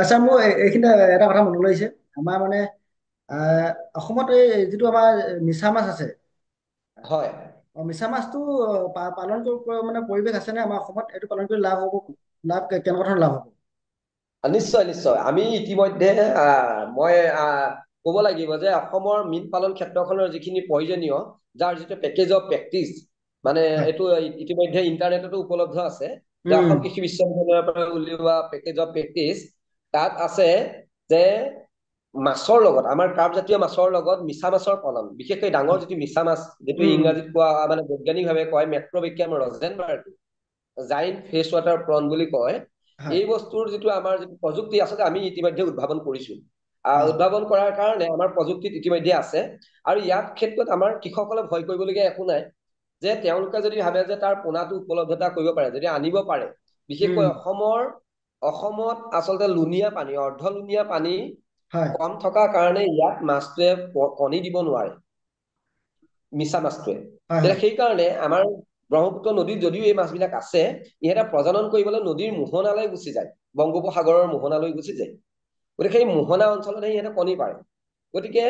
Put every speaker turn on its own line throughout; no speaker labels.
Sir মোৰ এইখিনিতে এটা কথা মনলৈ আহিছে। আমাৰ মানে অসমত এই যিটো আমাৰ মিছা মাছ আছে,
হয়।
মিছা মাছটো পালন মানে পৰিৱেশ আছেনে আমাৰ অসমত? এইটো পালন কৰি লাভ হ'ব, কেনেকুৱা ধৰণৰ লাভ হ'ব?
নিশ্চয় নিশ্চয় আমি ইতিমধ্যে মই ক'ব লাগিব যে অসমৰ মীন পালন ক্ষেত্ৰখনৰ যিখিনি প্ৰয়োজনীয় যাৰ যিটো পেকেজ অফ প্ৰেক্টিচ মানে
হয়।
এইটো ইতিমধ্যে ইণ্টাৰনেটতো উপলব্ধ আছে যে
উম।
অসম কৃষি বিশ্ববিদ্যালয়ৰ পৰা উলিওৱা পেকেজ অফ প্ৰেক্টিচ তাত আছে যে মাছৰ লগত আমাৰ কাৰ্পজাতীয় মাছৰ লগত মিছা মাছৰ পালন বিশেষকৈ ডাঙৰ যিটো মিছা মাছ যিটো
উম।
ইংৰাজীত কোৱা মানে বৈজ্ঞানিকভাৱে কয় মেক্ৰ'বেকিয়াম ৰজেনবাৰ্গ জাইণ্ট ফ্ৰেছ ৱাটাৰ প্ৰন বুলি কয়।
হয়।
এই বস্তুৰ যিটো আমাৰ যিটো প্ৰযুক্তি আচলতে আমি ইতিমধ্যে উদ্ভাৱন কৰিছো।
অ।
উদ্ভাৱন কৰাৰ কাৰণে আমাৰ প্ৰযুক্তিত ইতিমধ্যে আছে আৰু ইয়াৰ ক্ষেত্ৰত আমাৰ কৃষকসকলে ভয় কৰিবলগীয়া একো নাই যে তেওঁলোকে যদি ভাবে যে তাৰ পোনাটো উপলব্ধতা কৰিব পাৰে যদি আনিব পাৰে
উম।
বিশেষকৈ অসমত আচলতে লুণীয়া পানী অৰ্ধলুণীয়া পানী
হয়।
কম থকাৰ কাৰণে ইয়াত মাছটোৱে কণী দিব নোৱাৰে মিছা মাছটোৱে।
হয়।
তেতিয়া
হয়।
সেইকাৰণে আমাৰ ব্ৰহ্মপুত্ৰ নদীত যদিও এই মাছবিলাক আছে ইহঁতে প্ৰজনন কৰিবলৈ নদীৰ মোহনালৈ গুচি যায় বংগোপসাগৰৰ মোহনালৈ গুচি যায়। গতিকে সেই মোহনা অঞ্চলতহে ইহঁতে কণী পাৰে। গতিকে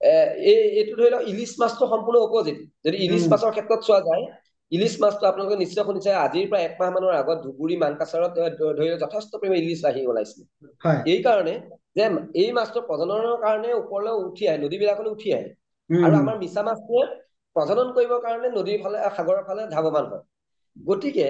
এইটো ধৰি লওক ইলিছ মাছটো সম্পূৰ্ণ অপজিট। যদি ইলিছ
উম।
মাছৰ ক্ষেত্ৰত চোৱা যায় ইলিছ মাছটো আপোনালোকে নিশ্চয় শুনিছে আজিৰ পৰা একমাহ মানৰ আগত ধুবুৰী মানকাছাৰত ধৰি যথেষ্ট পৰিমাণে ইলিছ আহি ওলাইছিলে।
হয়।
এই কাৰণে যে এই মাছটো প্ৰজননৰ কাৰণে ওপৰলৈ উঠি আহে নদীবিলাকলৈ উঠি আহে আৰু
উম।
আমাৰ মিছা মাছটোৱে প্ৰজনন কৰিবৰ কাৰণে নদীৰ ফালে সাগৰৰ ফালে ধাৱমান হয়। গতিকে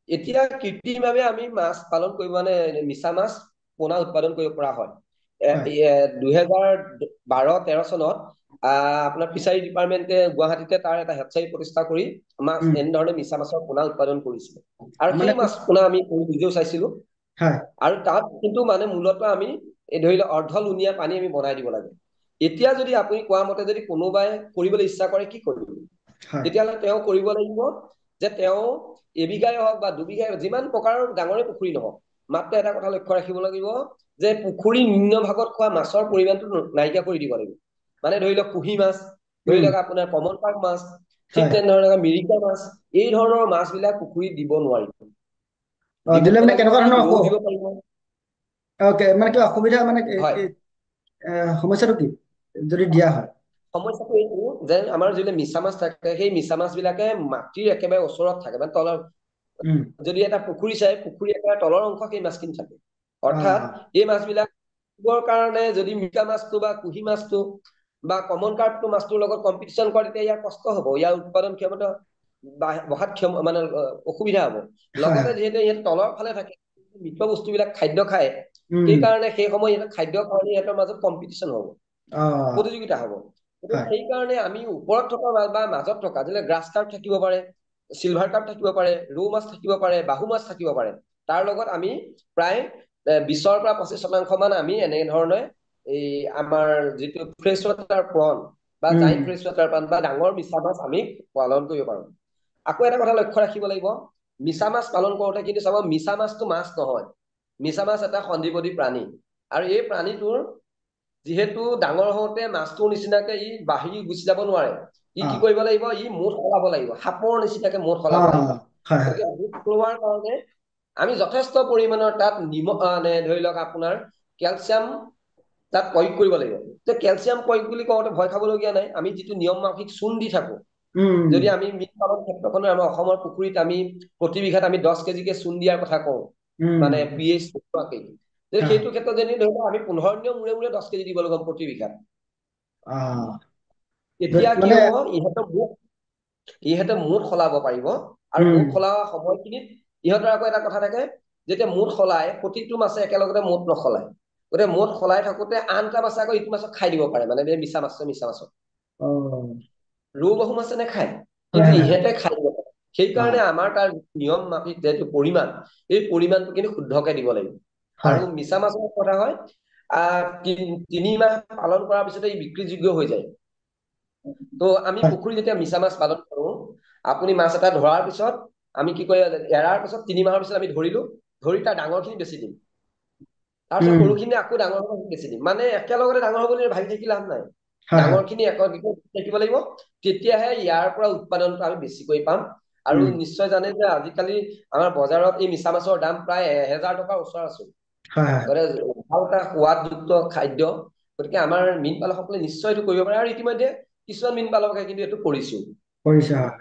এতিয়া কৃত্ৰিমভাৱে আমি মাছ পালন কৰিব মানে মিছা মাছ পোনা উৎপাদন কৰিব পৰা হয়।
হয়।
2012-13 চনত আপোনাৰ ফিচাৰী ডিপাৰ্টমেণ্টে গুৱাহাটীতে তাৰ এটা হেচাৰী প্ৰতিষ্ঠা কৰি মাছ
উম।
এনেধৰণে মিছা মাছৰ পোনা উৎপাদন কৰিছিলে আৰু
মানে
সেই মাছ পোনা আমি নিজেও চাইছিলো।
হয়।
আৰু তাত কিন্তু মানে মূলত আমি এই ধৰি লওক অৰ্ধলুণীয়া পানী আমি বনাই দিব লাগে। এতিয়া যদি আপুনি কোৱা মতে যদি কোনোবাই কৰিবলৈ ইচ্ছা কৰে কি কৰিব
হয়।
তেতিয়াহ'লে তেওঁ কৰিব লাগিব যে তেওঁ এবিঘাই হওক বা দুবিঘাই যিমান প্ৰকাৰৰ ডাঙৰে পুখুৰী নহওক মাত্ৰ এটা কথা লক্ষ্য ৰাখিব লাগিব যে পুখুৰী নিম্ন ভাগত খোৱা মাছৰ পৰিমাণটো নাইকিয়া কৰি দিব লাগিব। মানে ধৰি লওক কুঁহি মাছ ধৰি
উম।
লওক আপোনাৰ কমন কাৰ্প মাছ ঠিক
হয়।
তেনেধৰণে মিৰিকা মাছ এই ধৰণৰ মাছ বিলাক পুখুৰীত দিব নোৱাৰিব। দিব
দিলে মানে
লাগিব
কেনেকুৱা
কি
ধৰণৰ
ৰৌ দিব পাৰিব।
মানে কিবা অসুবিধা মানে
হয়
সমস্যাটো কি যদি দিয়া হয়?
সমস্যাটো এইটো যে আমাৰ যিবিলাক মিছা মাছ থাকে সেই মিছা মাছ বিলাকে মাটিৰ একেবাৰে ওচৰত থাকে মানে তলৰ
উম।
যদি এটা পুখুৰী চাই পুখুৰী একেবাৰে তলৰ অংশ সেই মাছখিনি থাকে
অ।
অৰ্থাৎ এই মাছবিলাক কাৰণে যদি মিকা মাছটো বা কুঁহি মাছটো বা কমন কাৰ্পটো মাছটোৰ লগত কম্পিটিশ্যন কৰে তেতিয়া ইয়াৰ কষ্ট হ'ব ইয়াৰ উৎপাদন ক্ষমতা বঢ়াত মানে অসুবিধা হ'ব।
হয়।
লগতে
হয়।
যিহেতু ইয়াত তলৰ ফালে থাকে মৃত বস্তুবিলাক খাদ্য খায়
উম।
সেইকাৰণে সেই সময় ইহঁতৰ খাদ্যৰ কাৰণে ইহঁতৰ মাজত কম্পিটিশ্যন হ'ব
অ।
প্ৰতিযোগিতা হ'ব। গতিকে
হয়।
সেইকাৰণে আমি ওপৰত থকা বা মাজত থকা যেনে গ্ৰাছ কাৰ্প থাকিব পাৰে চিলভাৰ কাপ থাকিব পাৰে ৰৌ মাছ থাকিব পাৰে বাহু মাছ থাকিব পাৰে তাৰ লগত আমি প্ৰায় 20-25% আমি এনেধৰণে এই আমাৰ যিটো ফ্ৰেছ ৱাটাৰ প্ৰন বা
উম।
জাইণ্ট ফ্ৰেছ ৱাটাৰ প্ৰন বা ডাঙৰ মিছা মাছ আমি পালন কৰিব পাৰো। আকৌ এটা কথা লক্ষ্য ৰাখিব লাগিব মিছা মাছ পালন কৰোঁতে কিন্তু চাব মিছা মাছটো মাছ নহয়। মিছা মাছ এটা সন্ধিপদী প্ৰাণী আৰু এই প্ৰাণীটোৰ যিহেতু ডাঙৰ হওঁতে মাছটোৰ নিচিনাকে ই বাঢ়ি গুচি যাব নোৱাৰে। ই
অ।
কি কৰিব লাগিব ই মুঠ সলাব লাগিব সাপৰ নিচিনাকে মুঠ
অ।
সলাব লাগিব।
হয়। হয়।
গতিকে মুঠ সলোৱাৰ কাৰণে আমি যথেষ্ট পৰিমাণৰ তাত নিমখ ধৰি লওক আপোনাৰ কেলচিয়াম তাত প্ৰয়োগ কৰিব লাগিব। যে কেলচিয়াম প্ৰয়োগ বুলি কওঁতে ভয় খাবলগীয়া নাই আমি যিটো নিয়ম মাফিক চূণ দি থাকো
উম।
যদি আমি মীন পালন ক্ষেত্ৰখনৰ আমাৰ অসমৰ পুখুৰীত আমি প্ৰতি বিঘাত আমি 10 কেজিকে চূণ দিয়াৰ কথা কওঁ
উম।
মানে পি এইচ
হয়।
সেইটো ক্ষেত্ৰত যদি ধৰি লওক আমি 15 দিনৰ মূৰে মূৰে 10 কেজি দিব লাগিব প্ৰতি বিঘাত।
অ।
তেতিয়া কি
মানে
হব ইহঁতে মুঠ সলাব পাৰিব আৰু
উম।
মুঠ সলোৱা সময়খিনিত ইহঁতৰ আকৌ এটা কথা থাকে যেতিয়া মুঠ সলাই প্ৰতিটো মাছে একেলগতে মুঠ নসলায়। গতিকে মুঠ সলাই থাকোতে আন এটা মাছে আকৌ ইটো মাছক খাই দিব পাৰে মানে মিছা মাছক।
অ।
ৰৌ বাহু মাছে নেখায়
হয়।
কিন্তু
হয়।
ইহেঁতে খাই দিব পাৰে
অ।
সেইকাৰণে আমাৰ তাৰ নিয়ম মাফিক যিটো পৰিমাণ এই পৰিমাণটো কিন্তু শুদ্ধকে দিব লাগিব। আৰু
হয়।
মিছা মাছৰ কথা হয় 3 মাহ পালন কৰাৰ পিছতে ই বিক্ৰীযোগ্য হৈ যায়। ত' আমি
হয়।
পুখুৰী যেতিয়া মিছা মাছ পালন কৰো আপুনি মাছ এটা ধৰাৰ পিছত আমি কি কয় এৰাৰ পিছত 3 মাহৰ পিছত আমি ধৰিলো ধৰি তাৰ ডাঙৰ খিনি বেছি দিম। তাৰপিছত
উম।
সৰুখিনি আকৌ ডাঙৰ হ'ব বেছি দিম মানে একেলগতে ডাঙৰ হ'ব বুলি ভাবি থাকি লাভ নাই।
হয়। হয়।
ডাঙৰ খিনি থাকিব লাগিব তেতিয়াহে ইয়াৰ পৰা উৎপাদনটো আমি বেছিকৈ পাম। আৰু
উম।
নিশ্চয় জানে যে আজিকালি আমাৰ বজাৰত এই মিছা মাছৰ দাম প্ৰায় 1000 টকাৰ ওচৰা ওচৰি।
হয় হয়
গতিকে ভাল এটা সোৱাদযুক্ত খাদ্য। গতিকে আমাৰ মীন পালকসকলে নিশ্চয় এইটো কৰিব পাৰে, আৰু ইতিমধ্যে কিছুমান মীন পালকে কিন্তু এইটো কৰিছো।
কৰিছে হয়।